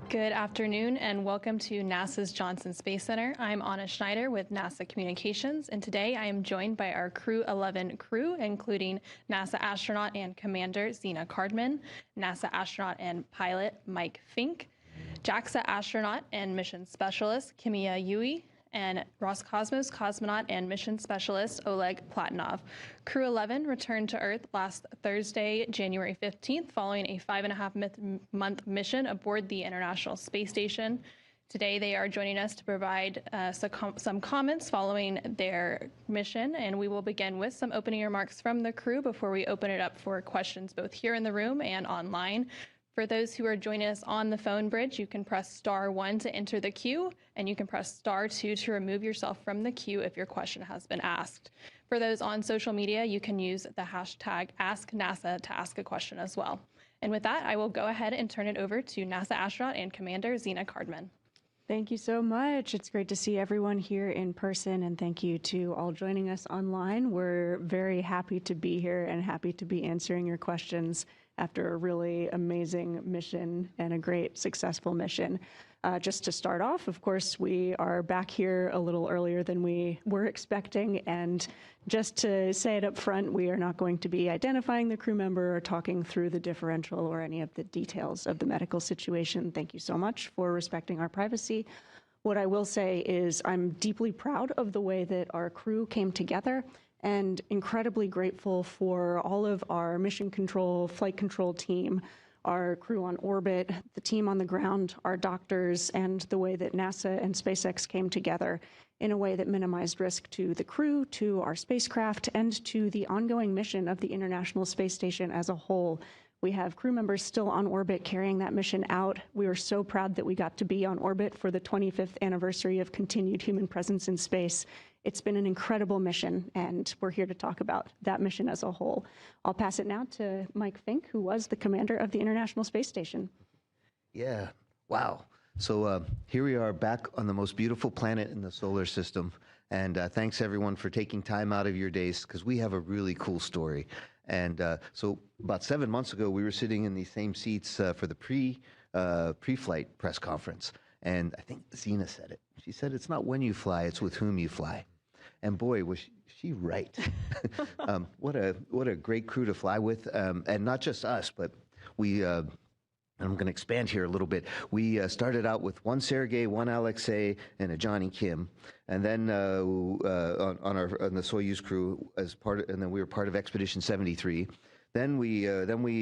Good afternoon and welcome to NASA's Johnson Space Center. I'm Anna Schneider with NASA Communications, and today I am joined by our Crew-11 crew, including NASA astronaut and commander Zena Cardman, NASA astronaut and pilot Mike Fink, JAXA astronaut and mission specialist Kimia Yui, and Roscosmos cosmonaut and mission specialist Oleg Platonov. Crew-11 returned to Earth last Thursday, January 15th, following a 5.5-month mission aboard the International Space Station. Today, they are joining us to provide some comments following their mission, and we will begin with some opening remarks from the crew before we open it up for questions both here in the room and online. For those who are joining us on the phone bridge, you can press *1 to enter the queue, and you can press *2 to remove yourself from the queue if your question has been asked. For those on social media, you can use the hashtag AskNASA to ask a question as well. And with that, I will go ahead and turn it over to NASA astronaut and commander Zena Cardman. Thank you so much. It's great to see everyone here in person, and thank you to all joining us online. We're very happy to be here and happy to be answering your questions after a really amazing mission and a great successful mission. Just to start off, of course, we are back here a little earlier than we were expecting, and just to say it up front, we are not going to be identifying the crew member or talking through the differential or any of the details of the medical situation. Thank you so much for respecting our privacy. What I will say is I'm deeply proud of the way that our crew came together and incredibly grateful for all of our mission control, flight control team, our crew on orbit, the team on the ground, our doctors, and the way that NASA and SpaceX came together in a way that minimized risk to the crew, to our spacecraft, and to the ongoing mission of the International Space Station as a whole. We have crew members still on orbit carrying that mission out. We are so proud that we got to be on orbit for the 25th anniversary of continued human presence in space. It's been an incredible mission, and we're here to talk about that mission as a whole. I'll pass it now to Mike Fink, who was the commander of the International Space Station. Yeah, wow. So here we are back on the most beautiful planet in the solar system. And thanks everyone for taking time out of your days, because we have a really cool story. And so about 7 months ago, we were sitting in these same seats for the pre-flight press conference. And I think Zena said it. She said, "It's not when you fly, it's with whom you fly." And boy, was she right. What a great crew to fly with. And not just us, but we, I'm going to expand here a little bit. We started out with one Sergey, one Alexei, and a Johnny Kim. And then on the Soyuz crew and then we were part of Expedition 73. Then we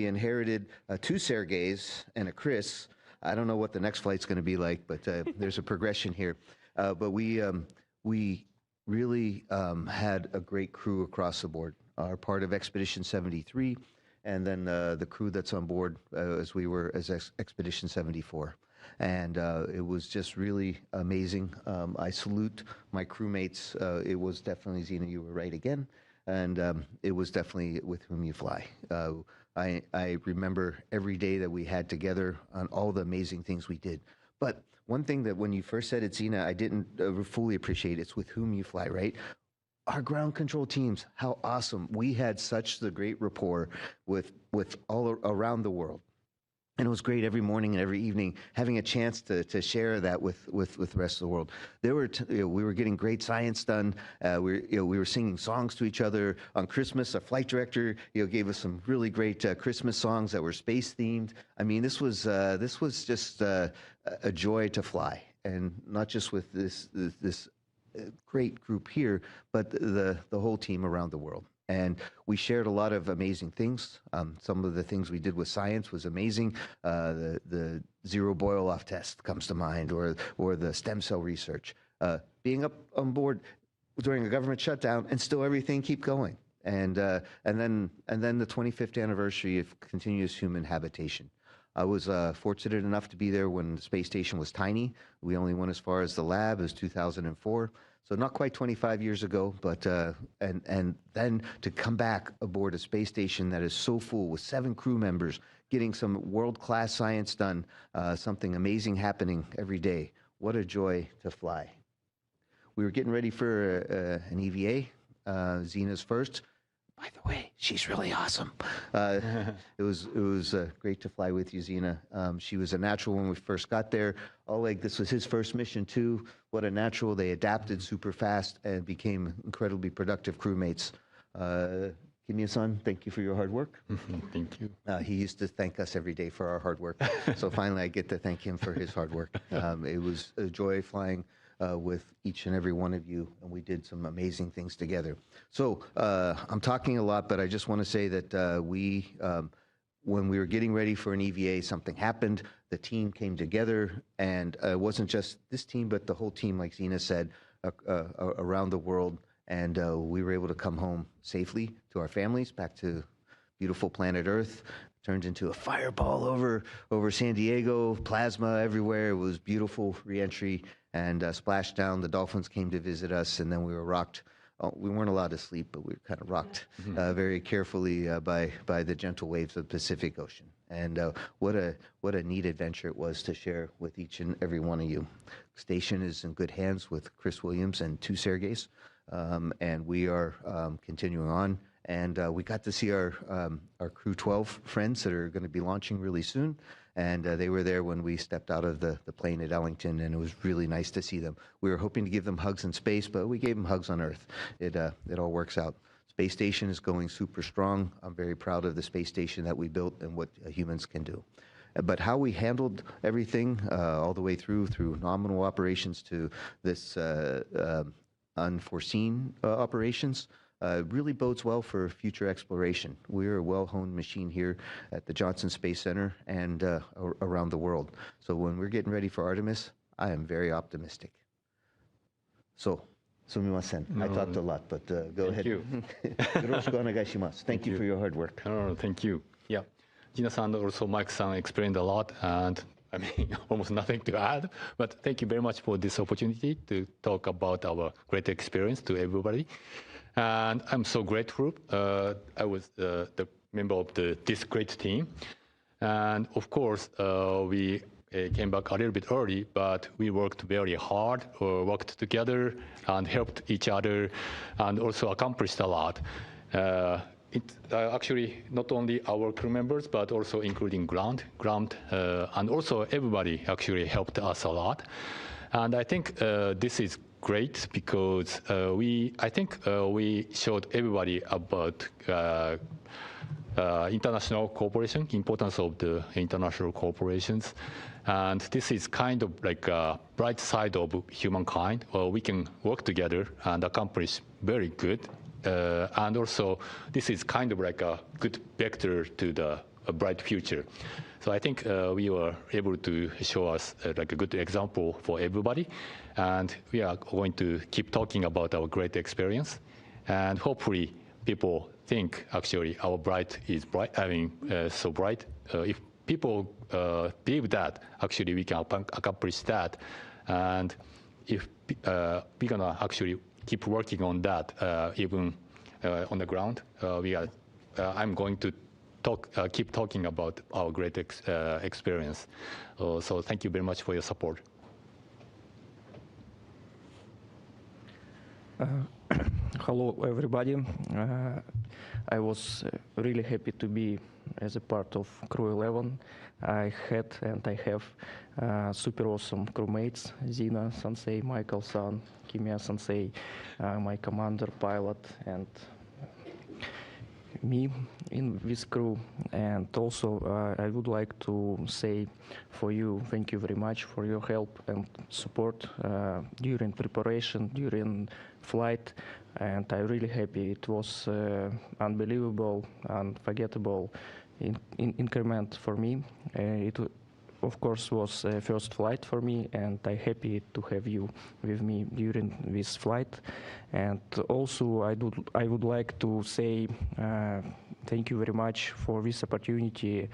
inherited two Sergeys and a Chris. I don't know what the next flight's going to be like, but there's a progression here. But we really had a great crew across the board. Our part of Expedition 73, and then the crew that's on board as Expedition 74. And it was just really amazing. I salute my crewmates. It was definitely, Zena, you were right again. And it was definitely with whom you fly. I remember every day that we had together on all the amazing things we did. But one thing that when you first said it, Zena, I didn't fully appreciate, it's with whom you fly, right? Our ground control teams, how awesome. We had such the great rapport with all around the world. And it was great every morning and every evening having a chance to share that with the rest of the world. We were getting great science done. We were singing songs to each other. On Christmas, our flight director gave us some really great Christmas songs that were space themed. I mean, this was just a joy to fly, and not just with this great group here, but the whole team around the world. And we shared a lot of amazing things. Some of the things we did with science was amazing. The zero boil-off test comes to mind, or the stem cell research. Being up on board during a government shutdown and still everything keep going. And then the 25th anniversary of continuous human habitation. I was fortunate enough to be there when the space station was tiny. We only went as far as the lab. It was 2004. So not quite 25 years ago, but and then to come back aboard a space station that is so full with 7 crew members, getting some world-class science done, something amazing happening every day. What a joy to fly. We were getting ready for an EVA, Zena's first. By the way, she's really awesome. It was great to fly with you, Zena. She was a natural when we first got there. Oleg, this was his first mission too. What a natural. They adapted super fast and became incredibly productive crewmates. Kim-Il-sung, thank you for your hard work. Thank you. He used to thank us every day for our hard work. So finally I get to thank him for his hard work. It was a joy flying with each and every one of you, and we did some amazing things together. So I'm talking a lot, but I just want to say that when we were getting ready for an EVA, something happened. The team came together, and it wasn't just this team, but the whole team, like Zena said, around the world, and we were able to come home safely to our families, back to beautiful planet Earth. Turned into a fireball over San Diego, plasma everywhere. It was beautiful re-entry, and splashed down. The dolphins came to visit us, and then we were rocked. We weren't allowed to sleep, but we were kind of rocked very carefully by the gentle waves of the Pacific Ocean. And what a neat adventure it was to share with each and every one of you. Station is in good hands with Chris Williams and 2 Sergeys, and we are continuing on. And we got to see our Crew-12 friends that are going to be launching really soon. And they were there when we stepped out of the plane at Ellington, and it was really nice to see them. We were hoping to give them hugs in space, but we gave them hugs on Earth. It all works out. Space station is going super strong. I'm very proud of the space station that we built and what humans can do. But how we handled everything all the way through nominal operations to this unforeseen operations really bodes well for future exploration. We're a well-honed machine here at the Johnson Space Center and around the world. So when we're getting ready for Artemis, I am very optimistic. So, sumimasen. I talked a lot, but go ahead. Thank you for your hard work. Oh, thank you. Yeah. Gina-san and also Mike-san explained a lot, and I mean, almost nothing to add, but thank you very much for this opportunity to talk about our great experience to everybody. And I'm so grateful. I was the member of this great team. And of course, we came back a little bit early, but we worked very hard, worked together and helped each other and also accomplished a lot. Actually, not only our crew members, but also including ground, and also everybody actually helped us a lot. And I think this is great because I think we showed everybody about international cooperation, importance of the international corporations. And this is kind of like a bright side of humankind, where we can work together and accomplish very good. And also, this is kind of like a good vector to a bright future. So I think we were able to show us like a good example for everybody. And we are going to keep talking about our great experience. And hopefully people think actually our bright is bright, so bright. If people believe that, actually we can accomplish that. And if we're gonna actually keep working on that, even on the ground, I'm going to keep talking about our great experience. So thank you very much for your support. Hello, everybody. I was really happy to be as a part of Crew-11. I had and I have super awesome crewmates, Zina Sensei, Michael San, Kimia Sensei, my commander, pilot, and me in this crew. And also I would like to say for you, thank you very much for your help and support during preparation, during flight. And I'm really happy. It was unbelievable, unforgettable increment for me. It of course was a first flight for me, and I'm happy to have you with me during this flight. And also I would like to say thank you very much for this opportunity.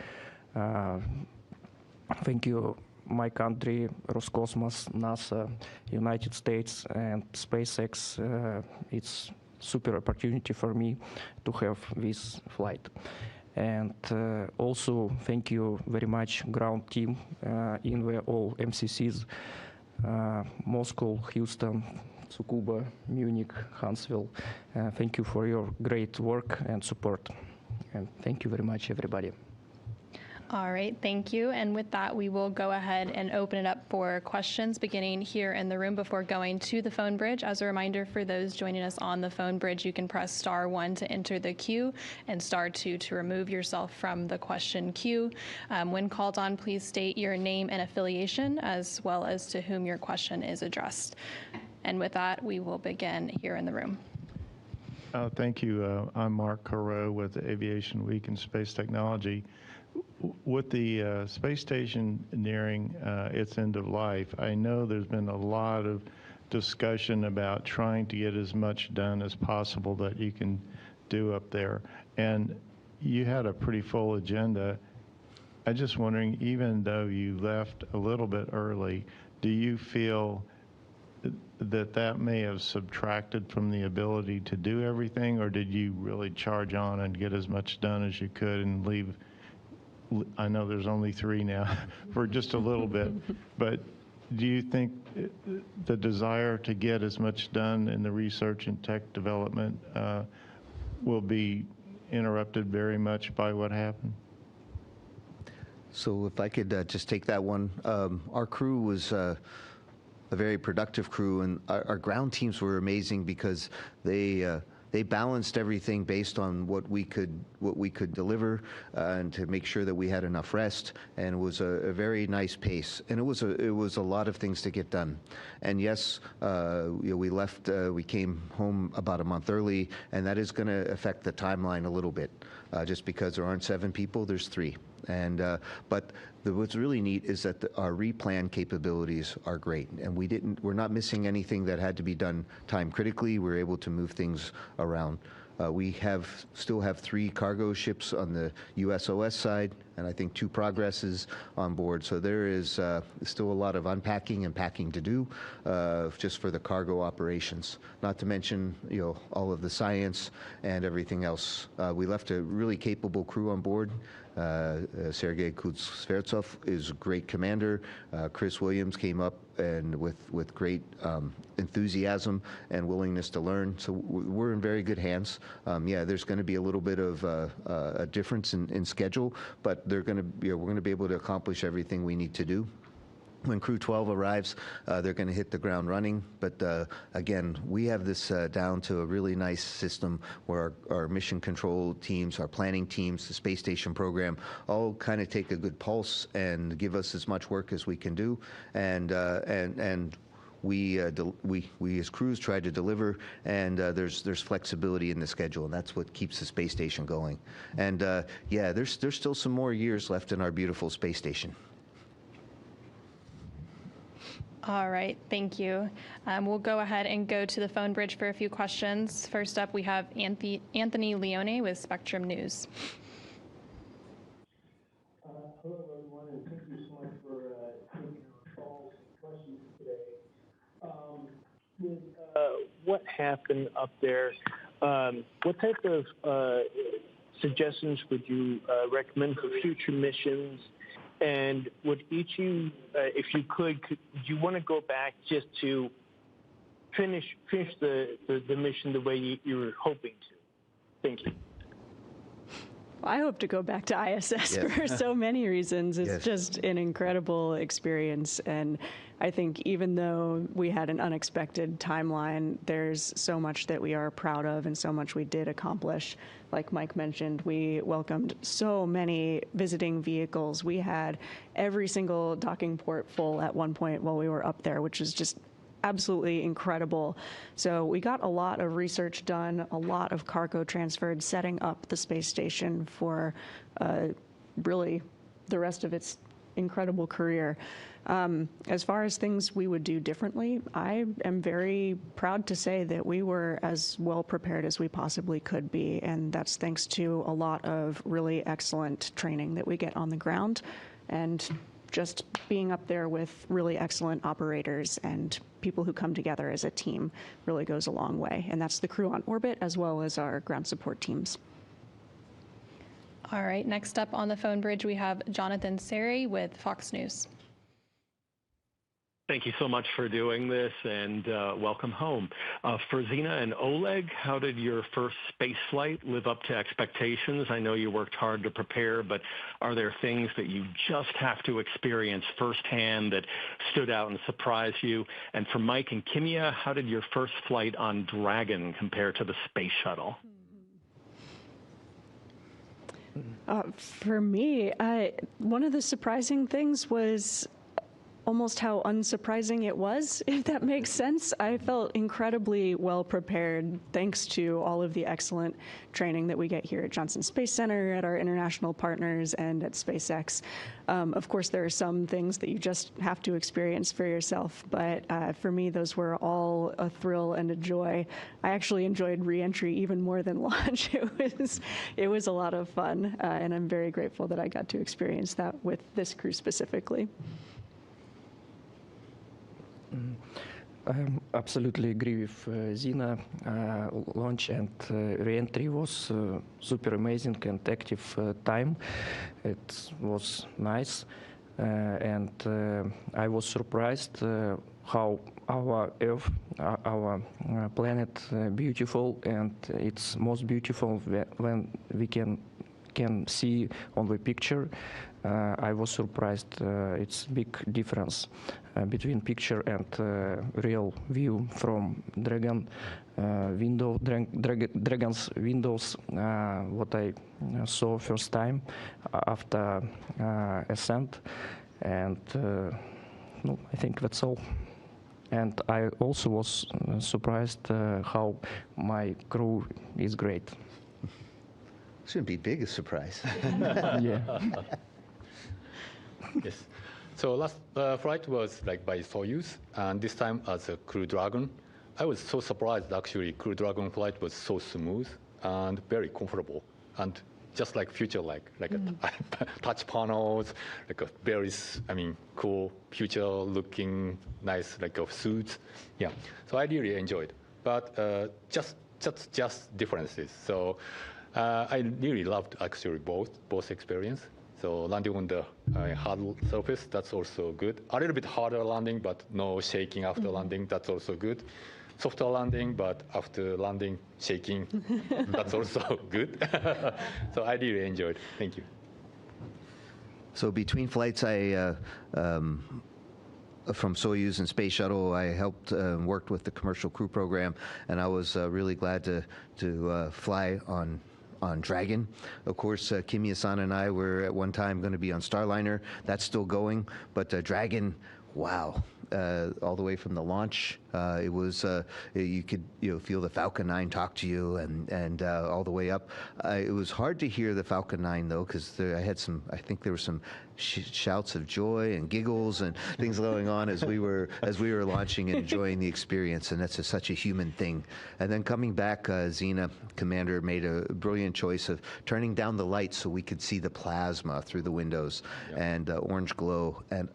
Thank you, my country, Roscosmos, NASA, United States, and SpaceX. It's super opportunity for me to have this flight. And also thank you very much ground team in the all MCCs, Moscow, Houston, Tsukuba, Munich, Huntsville. Thank you for your great work and support. And thank you very much, everybody. All right, thank you. And with that, we will go ahead and open it up for questions beginning here in the room before going to the phone bridge. As a reminder for those joining us on the phone bridge, you can press *1 to enter the queue and *2 to remove yourself from the question queue. When called on, please state your name and affiliation as well as to whom your question is addressed. And with that, we will begin here in the room. Thank you. I'm Mark Carreau with Aviation Week in Space Technology. With the space station nearing its end of life, I know there's been a lot of discussion about trying to get as much done as possible that you can do up there. And you had a pretty full agenda. I'm just wondering, even though you left a little bit early, do you feel that may have subtracted from the ability to do everything, or did you really charge on and get as much done as you could and leave? I know there's only 3 now for just a little bit, but do you think the desire to get as much done in the research and tech development will be interrupted very much by what happened? So if I could just take that one, our crew was a very productive crew, and our ground teams were amazing because they balanced everything based on what we could deliver, and to make sure that we had enough rest. And it was a very nice pace, and it was a lot of things to get done. And yes, we left, we came home about a month early, and that is going to affect the timeline a little bit, just because there aren't 7 people, there's 3. And but what's really neat is that our replan capabilities are great, and we're not missing anything that had to be done time critically. We're able to move things around. We still have 3 cargo ships on the USOS side, and I think 2 Progresses on board. So there is still a lot of unpacking and packing to do, just for the cargo operations. Not to mention, all of the science and everything else. We left a really capable crew on board. Sergei Kuznetsov is a great commander. Chris Williams came up and with great enthusiasm and willingness to learn. So we're in very good hands. Yeah, there's going to be a little bit of a difference in schedule, but we're going to be able to accomplish everything we need to do. When Crew-12 arrives, they're going to hit the ground running. But again, we have this down to a really nice system where our mission control teams, our planning teams, the space station program, all kind of take a good pulse and give us as much work as we can do. And we as crews try to deliver, and there's flexibility in the schedule, and that's what keeps the space station going. And yeah, there's still some more years left in our beautiful space station. All right, thank you. We'll go ahead and go to the phone bridge for a few questions. First up, we have Anthony Leone with Spectrum News. Hello, everyone, and thank you so much for taking our calls and questions today. With what happened up there, what type of suggestions would you recommend for future missions? And would each of you, if you could you want to go back just to finish the mission the way you were hoping to? Thank you. I hope to go back to ISS for so many reasons. It's just an incredible experience. And I think even though we had an unexpected timeline, there's so much that we are proud of and so much we did accomplish. Like Mike mentioned, we welcomed so many visiting vehicles. We had every single docking port full at one point while we were up there, which is just absolutely incredible. So we got a lot of research done, a lot of cargo transferred, setting up the space station for really the rest of its incredible career. As far as things we would do differently, I am very proud to say that we were as well prepared as we possibly could be, and that's thanks to a lot of really excellent training that we get on the ground, and just being up there with really excellent operators and people who come together as a team really goes a long way. And that's the crew on orbit as well as our ground support teams. All right, next up on the phone bridge, we have Jonathan Seri with Fox News. Thank you so much for doing this, and welcome home. For Zina and Oleg, how did your first space flight live up to expectations? I know you worked hard to prepare, but are there things that you just have to experience firsthand that stood out and surprised you? And for Mike and Kimia, how did your first flight on Dragon compare to the space shuttle? For me, one of the surprising things was almost how unsurprising it was, if that makes sense. I felt incredibly well prepared thanks to all of the excellent training that we get here at Johnson Space Center, at our international partners, and at SpaceX. Of course, there are some things that you just have to experience for yourself, but for me, those were all a thrill and a joy. I actually enjoyed re-entry even more than launch. It was a lot of fun, and I'm very grateful that I got to experience that with this crew specifically. I absolutely agree with Zina. Launch and re-entry was super amazing and active time. It was nice, and I was surprised how our Earth, our planet, beautiful, and it's most beautiful when we can see on the picture. I was surprised. It's big difference between picture and real view from Dragon's windows. What I saw first time after ascent, and no, I think that's all. And I also was surprised how my crew is great. Shouldn't be big a surprise. Yeah. Yes. So last flight was like by Soyuz, and this time as a Crew-11. I was so surprised actually. Crew-11 flight was so smooth and very comfortable, and just like future like a touch panels, like a very cool future looking nice like a suits. Yeah. So I really enjoyed, but just differences. So I really loved actually both experience. So landing on the hard surface, that's also good. A little bit harder landing, but no shaking after landing, that's also good. Softer landing, but after landing, shaking, that's also good. So I really enjoyed. Thank you. So between flights, I from Soyuz and Space Shuttle, I helped worked with the commercial crew program, and I was really glad to fly on Dragon. Of course, Kimiya-san and I were at one time going to be on Starliner. That's still going, but Dragon, wow. All the way from the launch, it was you could feel the Falcon 9 talk to you, and all the way up. It was hard to hear the Falcon 9 though, because I think there were some shouts of joy and giggles and things going on as we were launching and enjoying the experience, and that's such a human thing. And then coming back, Zina, Commander, made a brilliant choice of turning down the lights so we could see the plasma through the windows and orange glow. And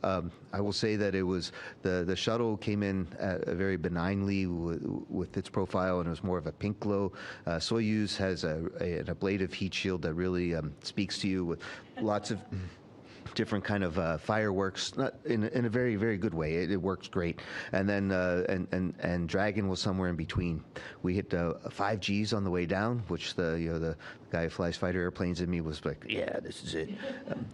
I will say that it was the shuttle came in very benignly with its profile, and it was more of a pink glow. Soyuz has an ablative heat shield that really speaks to you with lots of different kind of fireworks, not in a very, very good way. It works great. And then and Dragon was somewhere in between. We hit 5 Gs on the way down, which the guy who flies fighter airplanes in me was like, yeah, this is it,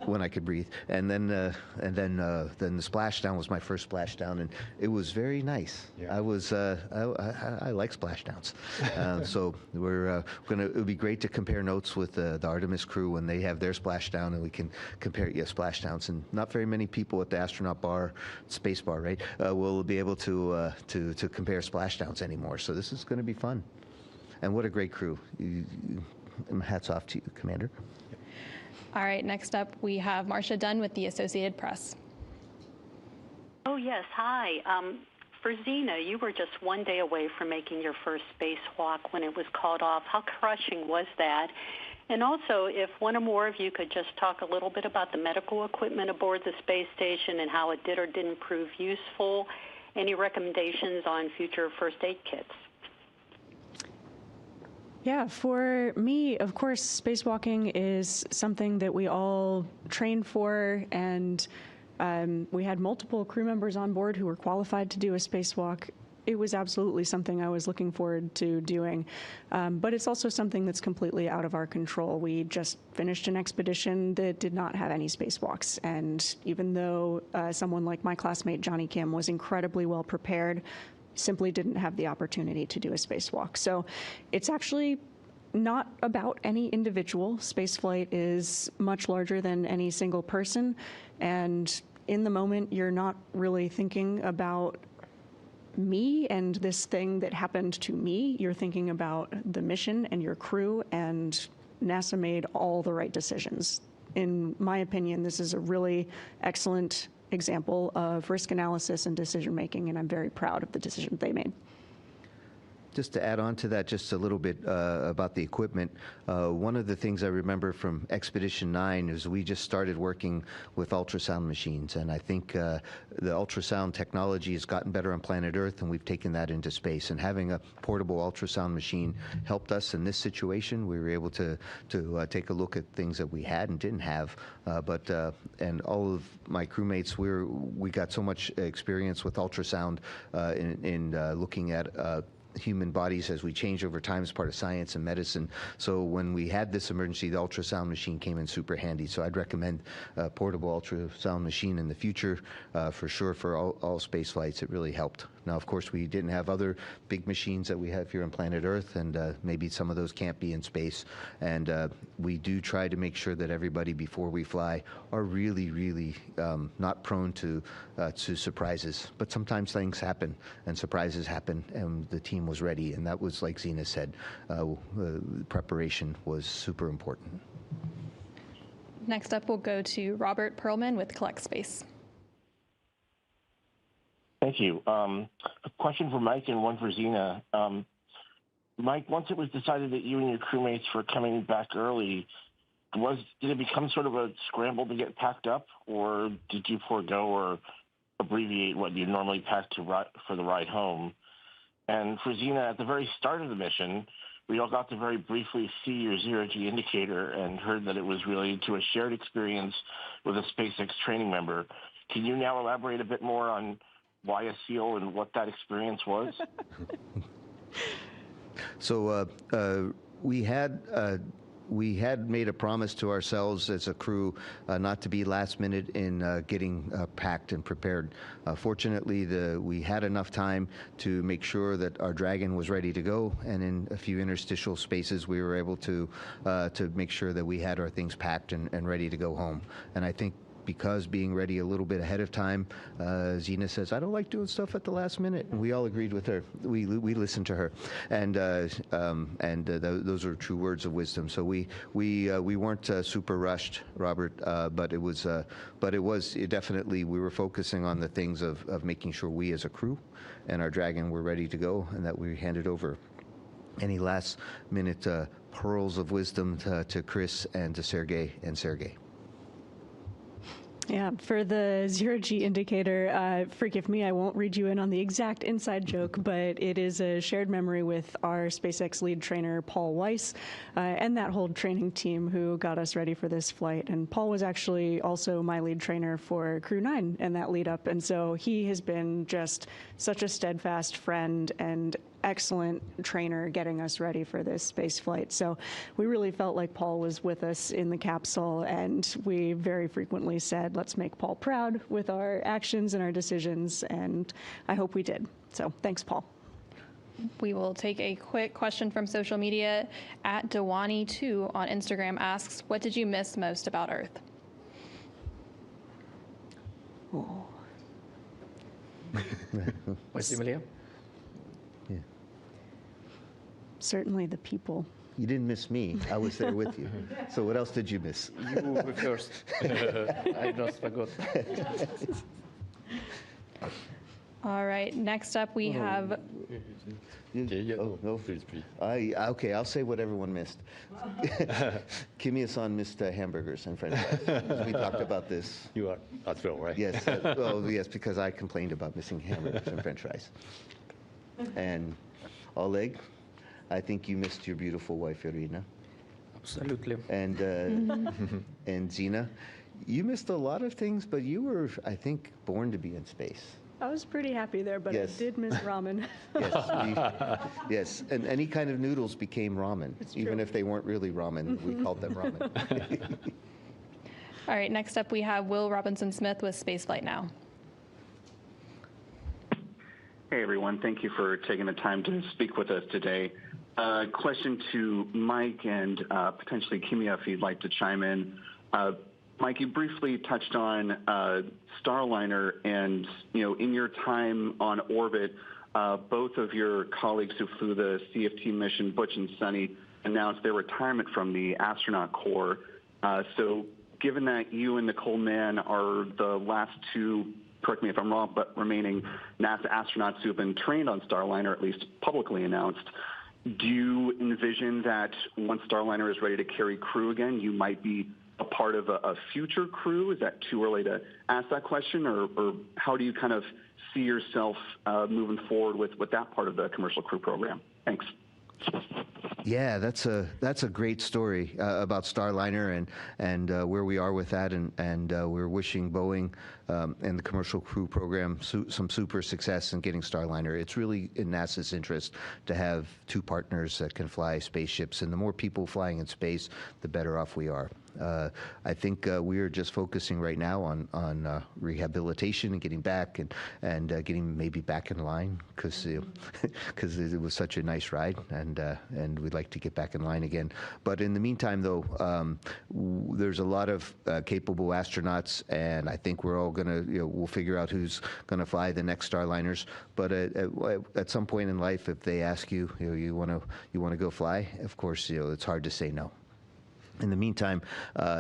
when I could breathe. And then the splashdown was my first splashdown, and it was very nice. Yeah. I like splashdowns. So it would be great to compare notes with the Artemis crew when they have their splashdown, and we can compare splashdowns. And not very many people at the astronaut bar, space bar, right, will be able to compare splashdowns anymore. So this is going to be fun. And what a great crew. Hats off to you, Commander. All right, next up we have Marcia Dunn with the Associated Press. Oh, yes. Hi. For Zina, you were just one day away from making your first spacewalk when it was called off. How crushing was that? And also, if one or more of you could just talk a little bit about the medical equipment aboard the space station and how it did or didn't prove useful. Any recommendations on future first aid kits? Yeah, for me, of course, spacewalking is something that we all train for, and we had multiple crew members on board who were qualified to do a spacewalk. It was absolutely something I was looking forward to doing, but it's also something that's completely out of our control. We just finished an expedition that did not have any spacewalks, and even though someone like my classmate Johnny Kim was incredibly well prepared, simply didn't have the opportunity to do a spacewalk. So it's actually not about any individual. Spaceflight is much larger than any single person, and in the moment you're not really thinking about me and this thing that happened to me. You're thinking about the mission and your crew, and NASA made all the right decisions. In my opinion, this is a really excellent example of risk analysis and decision making, and I'm very proud of the decision they made. Just to add on to that just a little bit about the equipment, one of the things I remember from Expedition 9 is we just started working with ultrasound machines, and I think the ultrasound technology has gotten better on planet Earth, and we've taken that into space. And having a portable ultrasound machine helped us in this situation. We were able to take a look at things that we had and didn't have, and all of my crewmates, we got so much experience with ultrasound in looking at human bodies as we change over time as part of science and medicine. So when we had this emergency, the ultrasound machine came in super handy. So I'd recommend a portable ultrasound machine in the future for sure for all space flights. It really helped. Now, of course, we didn't have other big machines that we have here on planet Earth, and maybe some of those can't be in space. And we do try to make sure that everybody before we fly are really, really not prone to surprises. But sometimes things happen and surprises happen, and the team was ready. And that was, like Zena said, preparation was super important. Next up, we'll go to Robert Perlman with Collect Space. Thank you. A question for Mike and one for Zena. Mike, once it was decided that you and your crewmates were coming back early, did it become sort of a scramble to get packed up, or did you forego or abbreviate what you normally pack for the ride home? And for Zena, at the very start of the mission, we all got to very briefly see your zero-G indicator and heard that it was related to a shared experience with a SpaceX training member. Can you now elaborate a bit more on why a SEAL and what that experience was? So we had made a promise to ourselves as a crew not to be last minute in getting packed and prepared. Fortunately, we had enough time to make sure that our Dragon was ready to go, and in a few interstitial spaces, we were able to make sure that we had our things packed and ready to go home. And I think because being ready a little bit ahead of time, Zena says, I don't like doing stuff at the last minute. And we all agreed with her. We listened to her. And those are true words of wisdom. So we weren't super rushed, Robert, but it was definitely, we were focusing on the things of making sure we as a crew and our Dragon were ready to go and that we handed over any last minute pearls of wisdom to Chris and to Sergey. Yeah, for the zero-G indicator, forgive me, I won't read you in on the exact inside joke, but it is a shared memory with our SpaceX lead trainer, Paul Weiss, and that whole training team who got us ready for this flight. And Paul was actually also my lead trainer for Crew-9 and that lead up. And so he has been just such a steadfast friend and excellent trainer getting us ready for this space flight. So we really felt like Paul was with us in the capsule, and we very frequently said, let's make Paul proud with our actions and our decisions, and I hope we did. So thanks, Paul. We will take a quick question from social media. At Dewani2 on Instagram asks, what did you miss most about Earth? Oh. What's Emilia? Yeah. Certainly the people. You didn't miss me. I was there with you. So what else did you miss? You were first. I just forgot. All right, next up we have... Oh, no. Please. Okay, I'll say what everyone missed. Kimia-san missed hamburgers and french fries. We talked about this. You are as well, right? Yes, yes, because I complained about missing hamburgers and french fries. And Oleg, I think you missed your beautiful wife, Irina. Absolutely. And Zena, you missed a lot of things, but you were, I think, born to be in space. I was pretty happy there, but Yes. I did miss ramen. Yes, and any kind of noodles became ramen. It's Even true. if they weren't really ramen, we called them ramen. All right, next up we have Will Robinson-Smith with Spaceflight Now. Hey, everyone. Thank you for taking the time to speak with us today. Question to Mike and potentially Kimia, if you'd like to chime in. Mike, you briefly touched on Starliner, and in your time on orbit, both of your colleagues who flew the CFT mission, Butch and Sunny, announced their retirement from the astronaut corps. So given that you and Nicole Mann are the last two correct me if I'm wrong, but remaining NASA astronauts who have been trained on Starliner, at least publicly announced. Do you envision that once Starliner is ready to carry crew again, you might be a part of a future crew? Is that too early to ask that question, or how do you kind of see yourself moving forward with that part of the commercial crew program? Thanks. Yeah, that's a great story about Starliner and where we are with that, and we're wishing Boeing and the commercial crew program some super success in getting Starliner. It's really in NASA's interest to have two partners that can fly spaceships, and the more people flying in space, the better off we are. I think we are just focusing right now on rehabilitation and getting back and getting maybe back in line because it was such a nice ride, and we'd like to get back in line again. But in the meantime, though, there's a lot of capable astronauts, and I think we're all gonna we'll figure out who's gonna fly the next Starliners. But at some point in life, if they ask you, you wanna go fly, of course, it's hard to say no. In the meantime,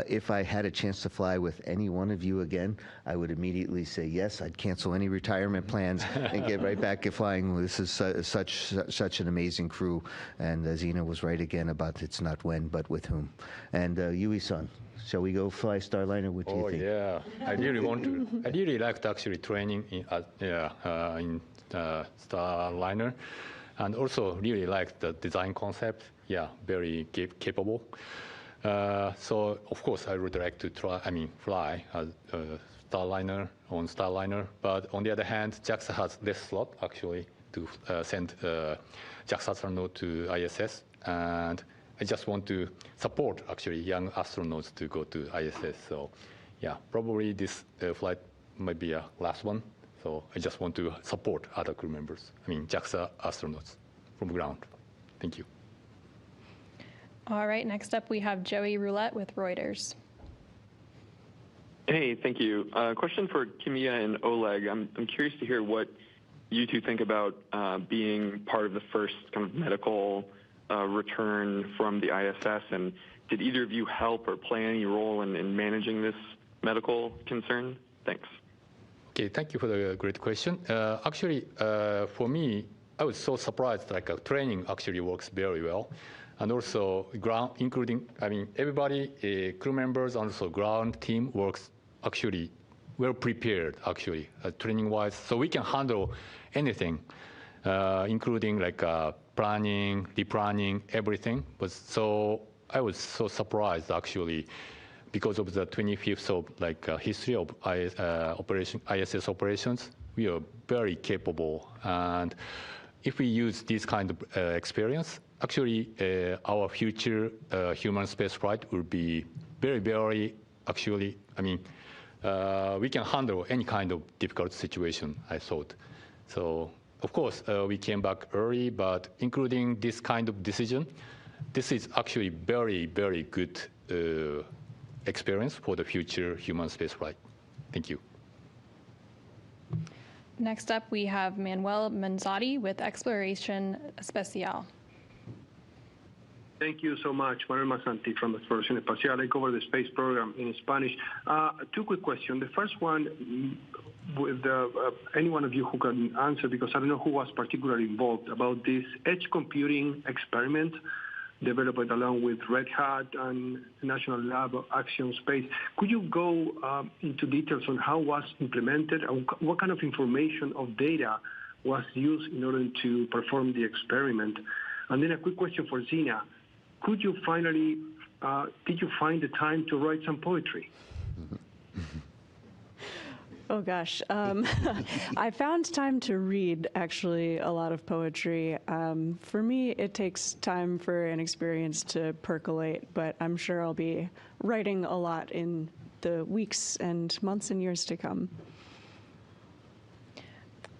if I had a chance to fly with any one of you again, I would immediately say yes. I'd cancel any retirement plans and get right back at flying. This is such an amazing crew, and Zena was right again about it's not when, but with whom. And Yui-san, shall we go fly Starliner? What do you think? Oh yeah, I really want to. I really liked actually training in Starliner, and also really liked the design concept. Yeah, very capable. So of course I would like to fly as Starliner on Starliner. But on the other hand, JAXA has less slot actually to send JAXA astronaut to ISS, and I just want to support actually young astronauts to go to ISS. So yeah, probably this flight might be a last one. So I just want to support other crew members. JAXA astronauts from ground. Thank you. All right, next up we have Joey Roulette with Reuters. Hey, thank you. Question for Kimiya and Oleg. I'm curious to hear what you two think about being part of the first kind of medical return from the ISS, and did either of you help or play any role in managing this medical concern? Thanks. Okay, thank you for the great question. Actually, for me, I was so surprised, training actually works very well. And also ground, including, everybody, crew members, and also ground team works actually well prepared, actually, training-wise. So we can handle anything, including planning, replanning, everything. But so I was so surprised, actually, because of the 25th of history of ISS operations. We are very capable, and if we use this kind of experience, actually, our future human spaceflight will be very, very, actually, we can handle any kind of difficult situation, I thought. So, of course, we came back early, but including this kind of decision, this is actually very, very good experience for the future human spaceflight. Thank you. Next up, we have Manuel Manzotti with Exploration Especial. Thank you so much. Manuel Manzotti from Exploration Especial. I cover the space program in Spanish. Two quick questions. The first one, with any one of you who can answer, because I don't know who was particularly involved, about this edge computing experiment developed along with Red Hat and National Lab of Action Space. Could you go into details on how it was implemented and what kind of information of data was used in order to perform the experiment? And then a quick question for Zena. Could you finally, did you find the time to write some poetry? Oh gosh, I found time to read actually a lot of poetry. For me, it takes time for an experience to percolate, but I'm sure I'll be writing a lot in the weeks and months and years to come.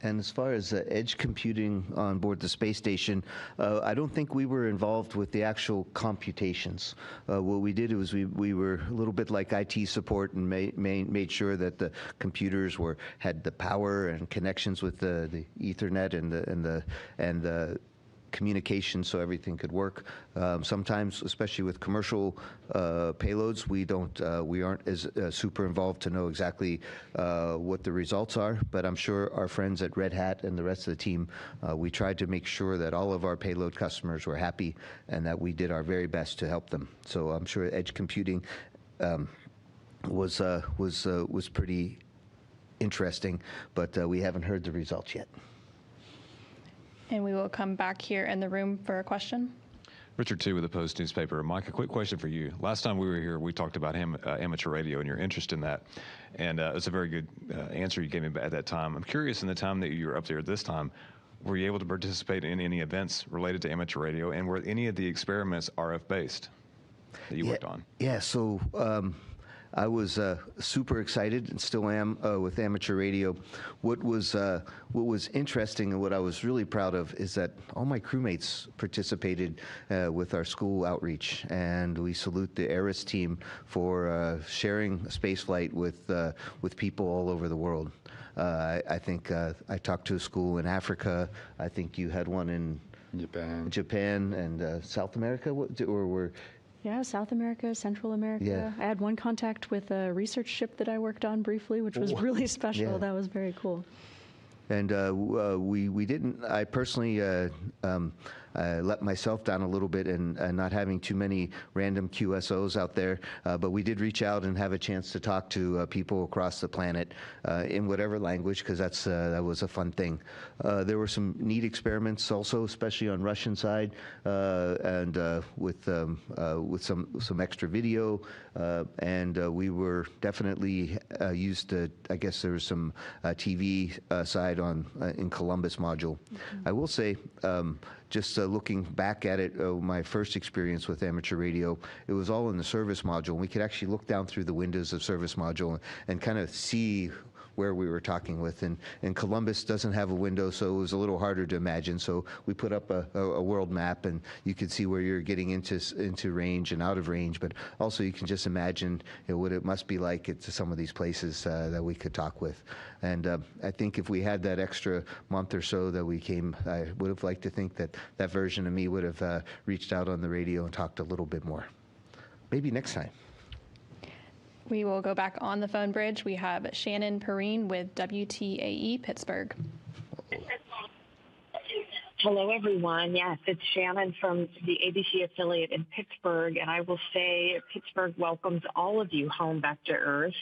And as far as edge computing on board the space station, I don't think we were involved with the actual computations. What we did was we were a little bit like IT support and made sure that the computers had the power and connections with the Ethernet and the communication so everything could work. Sometimes, especially with commercial payloads, we aren't as super involved to know exactly what the results are. But I'm sure our friends at Red Hat and the rest of the team, we tried to make sure that all of our payload customers were happy and that we did our very best to help them. So I'm sure edge computing was pretty interesting, but we haven't heard the results yet. And we will come back here in the room for a question. Richard T. with the Post newspaper. Mike, a quick question for you. Last time we were here, we talked about amateur radio and your interest in that, and it's a very good answer you gave me at that time. I'm curious, in the time that you were up there this time, were you able to participate in any events related to amateur radio, and were any of the experiments RF-based that you worked on? Yeah, so I was super excited and still am with amateur radio. What was interesting and what I was really proud of is that all my crewmates participated with our school outreach, and we salute the ARIS team for sharing spaceflight with people all over the world. I think I talked to a school in Africa. I think you had one in Japan and South America, or were. Yeah, South America, Central America. Yeah. I had one contact with a research ship that I worked on briefly, which was really special. Yeah. That was very cool. And we didn't. I personally let myself down a little bit and not having too many random QSOs out there. But we did reach out and have a chance to talk to people across the planet in whatever language, because that was a fun thing. There were some neat experiments also, especially on Russian side, and with some extra video. And we were definitely used to. I guess there was some TV side on in Columbus module. I will say, just looking back at it, my first experience with amateur radio, it was all in the service module. And we could actually look down through the windows of service module and kind of see where we were talking with. And Columbus doesn't have a window, so it was a little harder to imagine. So we put up a world map, and you could see where you're getting into range and out of range. But also you can just imagine what it must be like at some of these places that we could talk with. And I think if we had that extra month or so that we came, I would have liked to think that that version of me would have reached out on the radio and talked a little bit more. Maybe next time. We will go back on the phone bridge. We have Shannon Perrine with WTAE Pittsburgh. Hello, everyone. Yes, it's Shannon from the ABC affiliate in Pittsburgh, and I will say Pittsburgh welcomes all of you home back to Earth,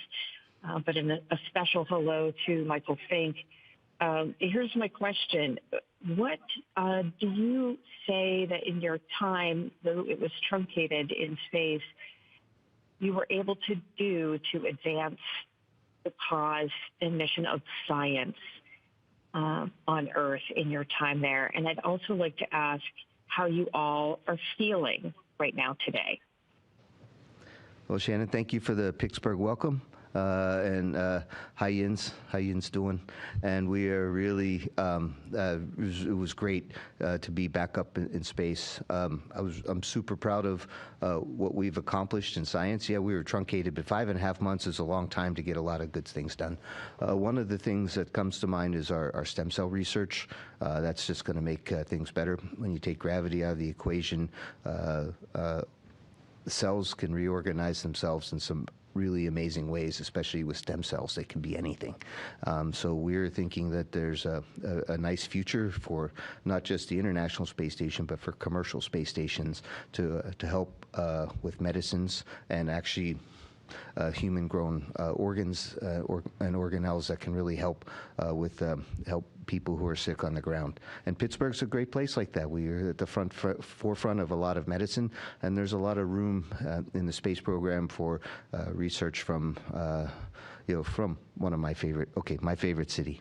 but a special hello to Michael Fink. Here's my question. What do you say that in your time, though it was truncated in space, you were able to do to advance the cause and mission of science on Earth in your time there? And I'd also like to ask how you all are feeling right now today. Well, Shannon, thank you for the Pittsburgh welcome. And how Yin's doing? And we are really, it was great to be back up in space. I'm super proud of what we've accomplished in science. Yeah, we were truncated, but 5.5 months is a long time to get a lot of good things done. One of the things that comes to mind is our stem cell research. That's just going to make things better. When you take gravity out of the equation, cells can reorganize themselves in some really amazing ways, especially with stem cells. They can be anything. So we're thinking that there's a nice future for not just the International Space Station, but for commercial space stations to help with medicines and actually human-grown organs and organelles that can really help help people who are sick on the ground. And Pittsburgh's a great place like that. We are at the forefront of a lot of medicine, and there's a lot of room in the space program for research from from one of my favorite city.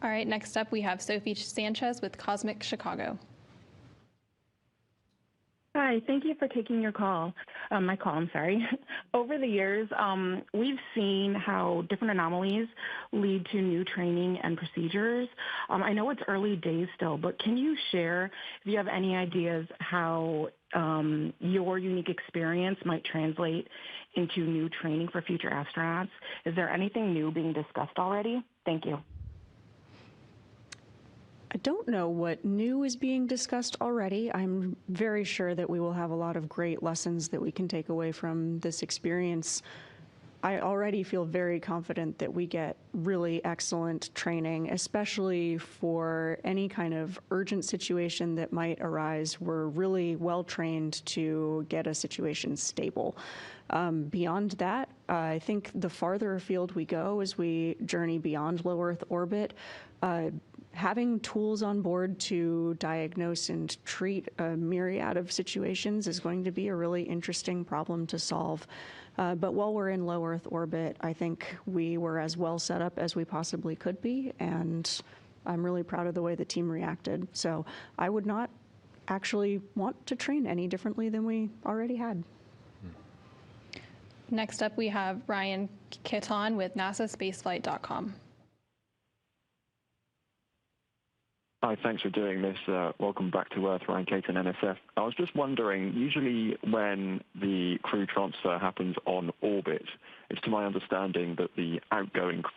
All right, next up we have Sophie Sanchez with Cosmic Chicago. Hi, thank you for taking my call. Over the years, we've seen how different anomalies lead to new training and procedures. I know it's early days still, but can you share if you have any ideas how your unique experience might translate into new training for future astronauts? Is there anything new being discussed already? Thank you. I don't know what new is being discussed already. I'm very sure that we will have a lot of great lessons that we can take away from this experience. I already feel very confident that we get really excellent training, especially for any kind of urgent situation that might arise. We're really well trained to get a situation stable. Beyond that, I think the farther afield we go as we journey beyond low Earth orbit, having tools on board to diagnose and treat a myriad of situations is going to be a really interesting problem to solve. But while we're in low Earth orbit, I think we were as well set up as we possibly could be, and I'm really proud of the way the team reacted. So I would not actually want to train any differently than we already had. Next up, we have Ryan Kiton with NASAspaceflight.com. Hi, thanks for doing this. Welcome back to Earth, Ryan Caton, NSF. I was just wondering, usually when the crew transfer happens on orbit, it's to my understanding that the outgoing crew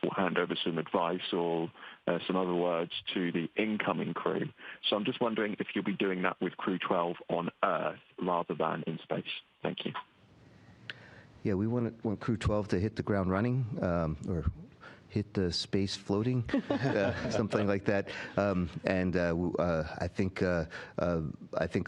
will hand over some advice or some other words to the incoming crew. So I'm just wondering if you'll be doing that with Crew-12 on Earth rather than in space. Thank you. Yeah, we want Crew-12 to hit the ground running, or hit the space floating, something like that. I think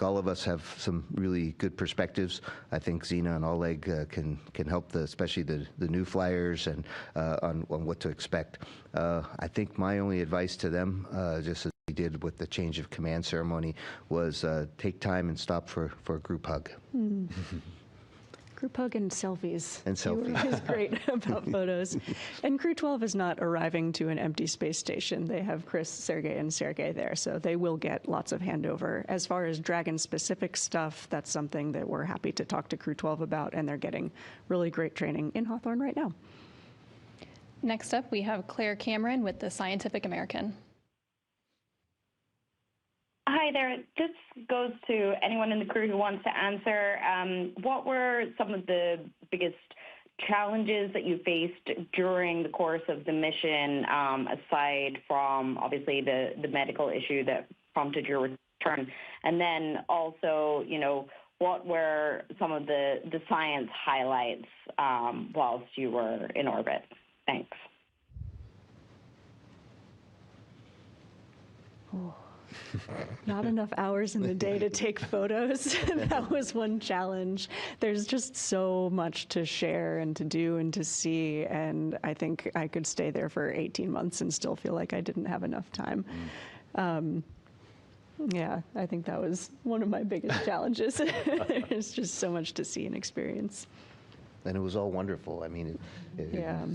all of us have some really good perspectives. I think Zena and Oleg can help, especially the new flyers, and on what to expect. I think my only advice to them, just as we did with the change of command ceremony, was take time and stop for a group hug. Group hug and selfies. And selfies. Is great about photos. And Crew-12 is not arriving to an empty space station. They have Chris, Sergey, and Sergey there, so they will get lots of handover. As far as Dragon-specific stuff, that's something that we're happy to talk to Crew-12 about, and they're getting really great training in Hawthorne right now. Next up, we have Claire Cameron with the Scientific American. Hi there. This goes to anyone in the crew who wants to answer. What were some of the biggest challenges that you faced during the course of the mission, aside from obviously the medical issue that prompted your return? And then also, what were some of the science highlights whilst you were in orbit? Thanks. Oh. Not enough hours in the day to take photos. That was one challenge. There's just so much to share and to do and to see, and I think I could stay there for 18 months and still feel like I didn't have enough time. Yeah, I think that was one of my biggest challenges. There's just so much to see and experience. And it was all wonderful. I mean,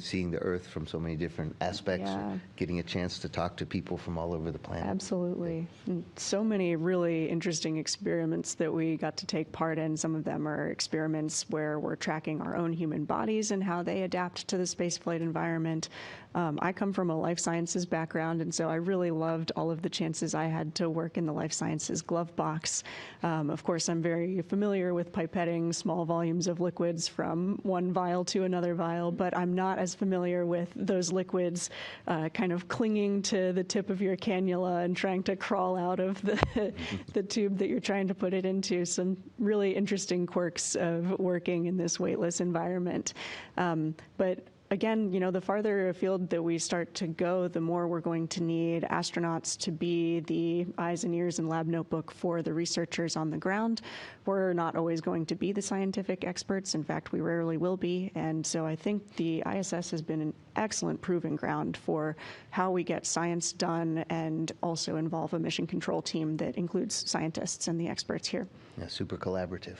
seeing the Earth from so many different aspects, getting a chance to talk to people from all over the planet. Absolutely. And so many really interesting experiments that we got to take part in. Some of them are experiments where we're tracking our own human bodies and how they adapt to the spaceflight environment. I come from a life sciences background, and so I really loved all of the chances I had to work in the life sciences glove box. Of course, I'm very familiar with pipetting small volumes of liquids from one vial to another vial, but I'm not as familiar with those liquids kind of clinging to the tip of your cannula and trying to crawl out of the tube that you're trying to put it into. Some really interesting quirks of working in this weightless environment. But again, the farther afield that we start to go, the more we're going to need astronauts to be the eyes and ears and lab notebook for the researchers on the ground. We're not always going to be the scientific experts. In fact, we rarely will be. And so I think the ISS has been an excellent proving ground for how we get science done and also involve a mission control team that includes scientists and the experts here. Yeah, super collaborative.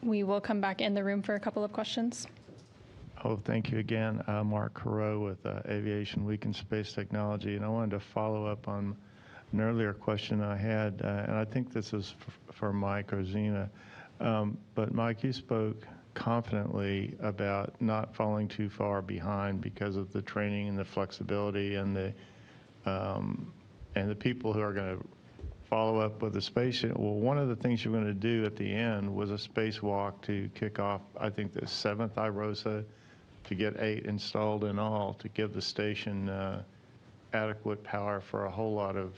We will come back in the room for a couple of questions. Oh, thank you again. Mark Carreau with Aviation Week in Space Technology. And I wanted to follow up on an earlier question I had, and I think this is for Mike or Zena. But Mike, you spoke confidently about not falling too far behind because of the training and the flexibility and the people who are going to follow up with the spaceship. Well, one of the things you're going to do at the end was a spacewalk to kick off, I think, the 7th IROSA, to get 8 installed in all, to give the station adequate power for a whole lot of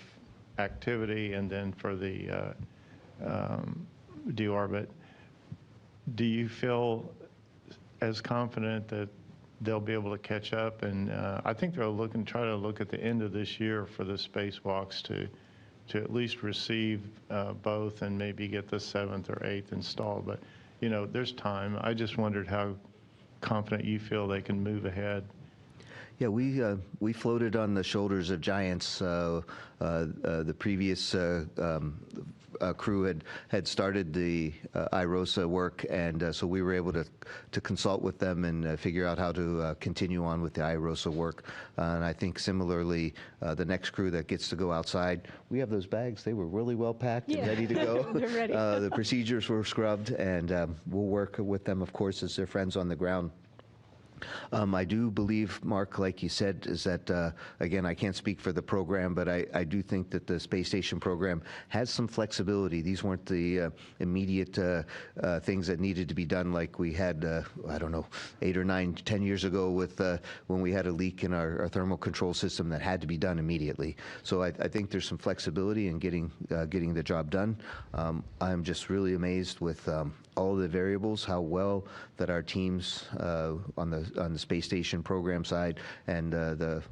activity and then for the deorbit. Do you feel as confident that they'll be able to catch up? And I think they're try to look at the end of this year for the spacewalks to at least receive both and maybe get the 7th or 8th installed. But, you know, there's time. I just wondered how confident you feel they can move ahead. Yeah, we floated on the shoulders of giants. The previous crew had started the IROSA work, and so we were able to consult with them and figure out how to continue on with the IROSA work. And I think similarly, the next crew that gets to go outside, we have those bags. They were really well packed and ready to go. They're ready. The procedures were scrubbed, and we'll work with them, of course, as their friends on the ground. I do believe, Mark, like you said, is that, again, I can't speak for the program, but I do think that the space station program has some flexibility. These weren't the immediate things that needed to be done like we had, I don't know, 8 or 9, 10 years ago with when we had a leak in our thermal control system that had to be done immediately. So I think there's some flexibility in getting the job done. I'm just really amazed with all the variables, how well that our teams on the space station program side and the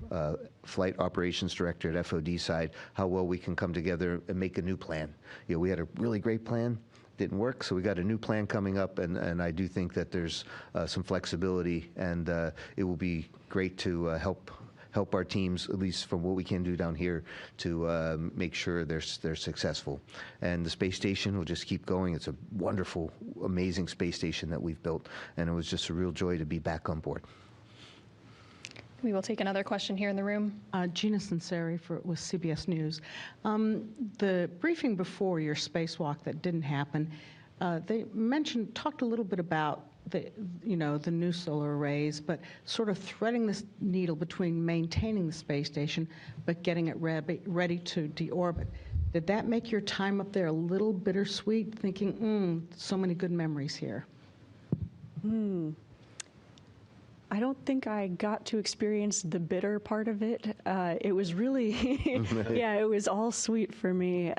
flight operations director at FOD side, how well we can come together and make a new plan. You know, we had a really great plan, didn't work, so we got a new plan coming up, and I do think that there's some flexibility, and it will be great to help our teams, at least from what we can do down here, to make sure they're successful. And the space station will just keep going. It's a wonderful, amazing space station that we've built, and it was just a real joy to be back on board. We will take another question here in the room. Gina Sinceri with CBS News. The briefing before your spacewalk that didn't happen, they talked a little bit about the new solar arrays, but sort of threading this needle between maintaining the space station but getting it ready to deorbit. Did that make your time up there a little bittersweet, thinking, so many good memories here? I don't think I got to experience the bitter part of it. It was really, yeah, it was all sweet for me.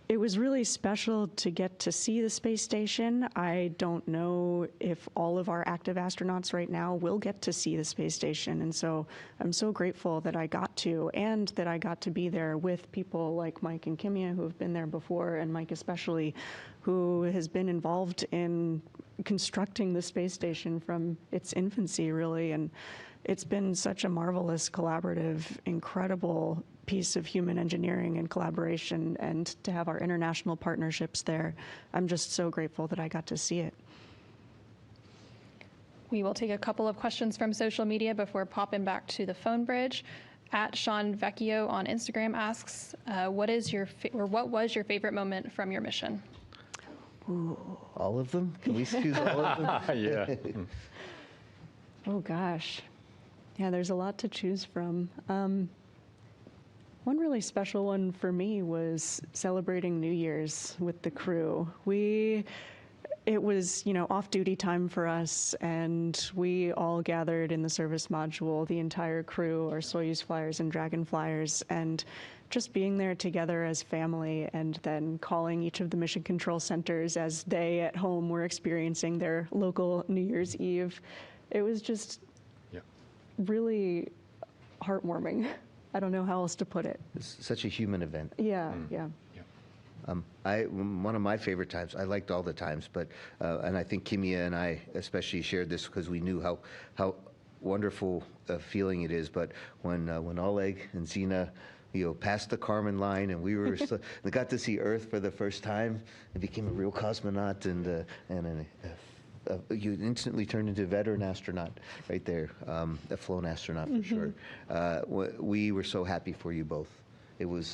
It was really special to get to see the space station. I don't know if all of our active astronauts right now will get to see the space station, and so I'm so grateful that I got to, and that I got to be there with people like Mike and Kimia who have been there before, and Mike especially, who has been involved in constructing the space station from its infancy, really. And it's been such a marvelous, collaborative, incredible piece of human engineering and collaboration, and to have our international partnerships there, I'm just so grateful that I got to see it. We will take a couple of questions from social media before popping back to the phone bridge. At Sean Vecchio on Instagram asks, what was your favorite moment from your mission? Ooh. All of them? Can we choose all of them? Yeah. Oh gosh. Yeah, there's a lot to choose from. One really special one for me was celebrating New Year's with the crew. It was, off-duty time for us, and we all gathered in the service module, the entire crew, our Soyuz flyers and Dragon flyers, and just being there together as family, and then calling each of the mission control centers as they at home were experiencing their local New Year's Eve. It was just really heartwarming. I don't know how else to put it. It's such a human event. Yeah, yeah. One of my favorite times, I liked all the times, but, and I think Kimia and I especially shared this because we knew how wonderful a feeling it is, but when Oleg and Zina, passed the Kármán line, and we got to see Earth for the first time, and became a real cosmonaut, and you instantly turned into a veteran astronaut right there, a flown astronaut for sure. We were so happy for you both. It was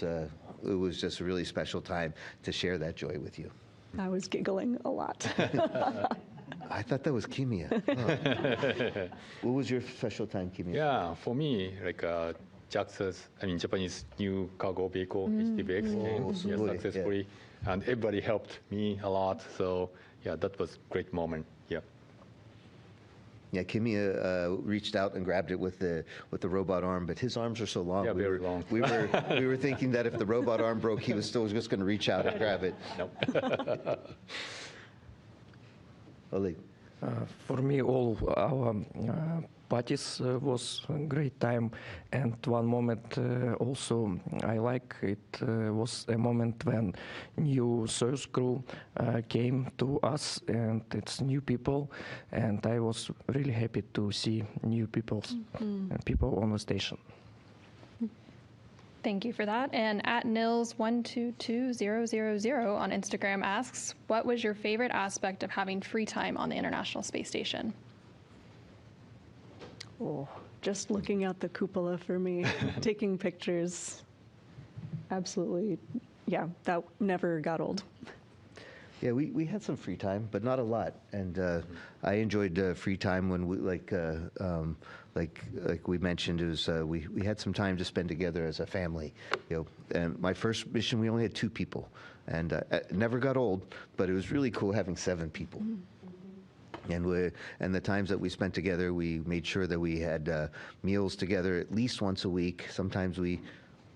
just a really special time to share that joy with you. I was giggling a lot. I thought that was Kimia. Oh. What was your special time, Kimia? Yeah, for me, like JAXA's, Japanese new cargo vehicle, HTVX, came successfully, and everybody helped me a lot. So yeah, that was a great moment. Yeah. Yeah, Kimia reached out and grabbed it with the robot arm, but his arms are so long. Yeah, very long. We were thinking that if the robot arm broke, he was still just going to reach out and grab it. Nope. Oleg. For me, all our parties was a great time, and one moment also I like it was a moment when new Soyuz crew came to us, and it's new people, and I was really happy to see new people on the station. Thank you for that. And at Nils122000 on Instagram asks, what was your favorite aspect of having free time on the International Space Station? Oh, just looking out the cupola for me, taking pictures. Absolutely. Yeah, that never got old. Yeah, we had some free time, but not a lot. And I enjoyed free time when we like we mentioned, it was we had some time to spend together as a family. And my first mission, we only had 2 people, and it never got old. But it was really cool having 7 people. And the times that we spent together, we made sure that we had meals together at least once a week. Sometimes we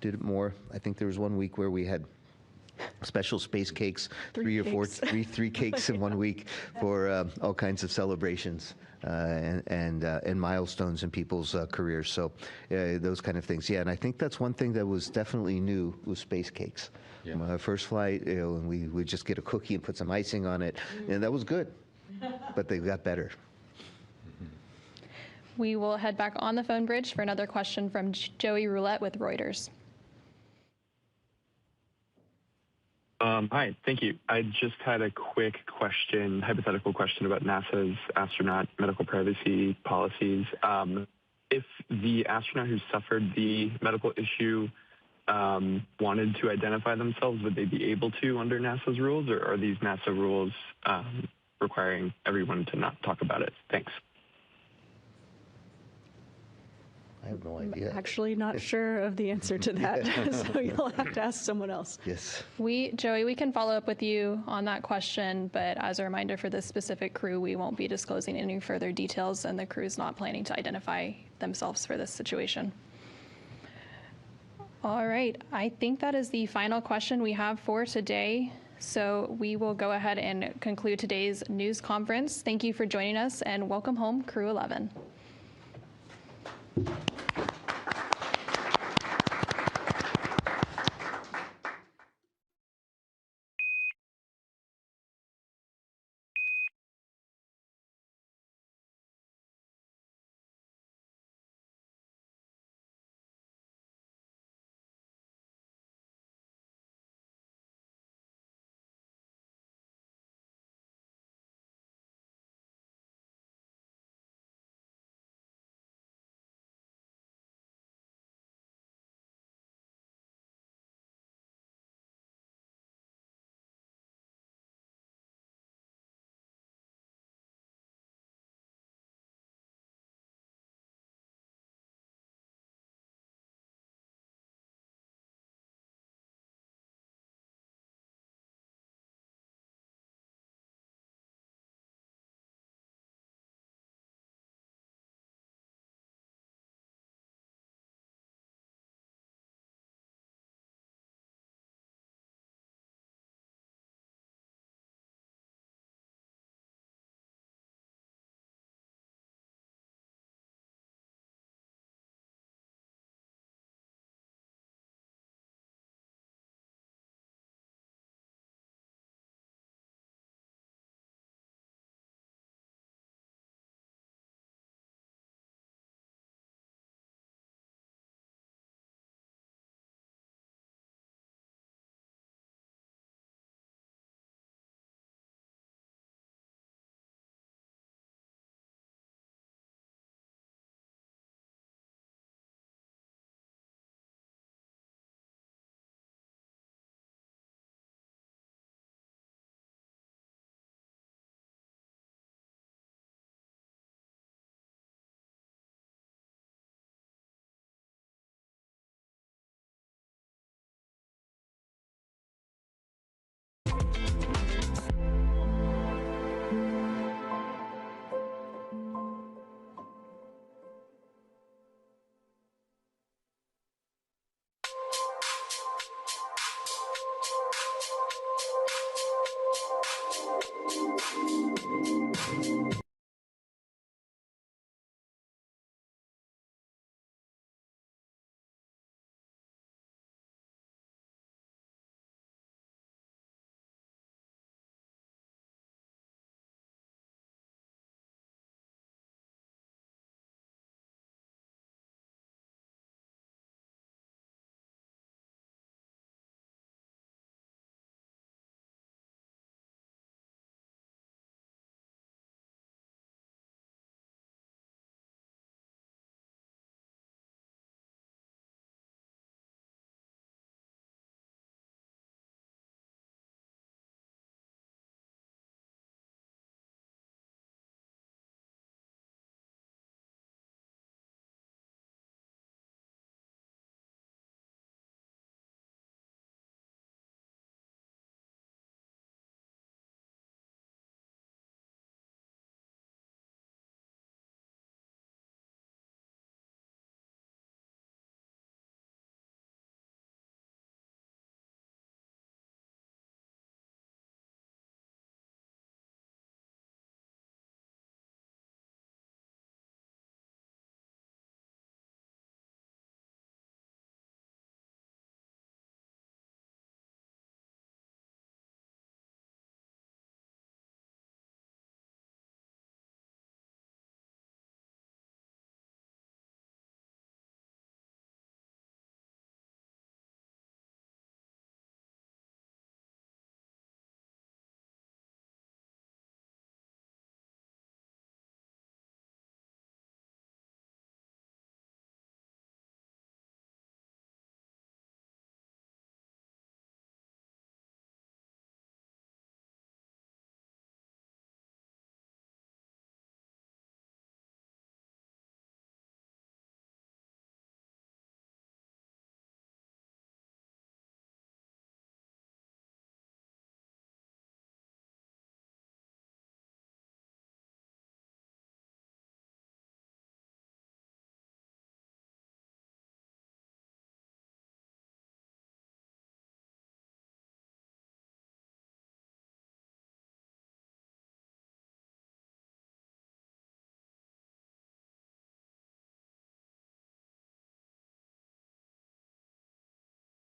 did it more. I think there was one week where we had special space cakes, 3 cakes in one week for all kinds of celebrations and milestones in people's careers. So those kind of things. Yeah, and I think that's one thing that was definitely new was space cakes. Yeah. My first flight, and we would just get a cookie and put some icing on it, and that was good. But they got better. We will head back on the phone bridge for another question from Joey Roulette with Reuters. Hi, thank you. I just had a quick question, hypothetical question about NASA's astronaut medical privacy policies. If the astronaut who suffered the medical issue wanted to identify themselves, would they be able to under NASA's rules, or are these NASA rules requiring everyone to not talk about it? Thanks. I have no idea. I'm actually not sure of the answer to that, so you'll have to ask someone else. Yes. Joey, we can follow up with you on that question, but as a reminder for this specific crew, we won't be disclosing any further details, and the crew is not planning to identify themselves for this situation. All right, I think that is the final question we have for today. So we will go ahead and conclude today's news conference. Thank you for joining us, and welcome home, Crew 11.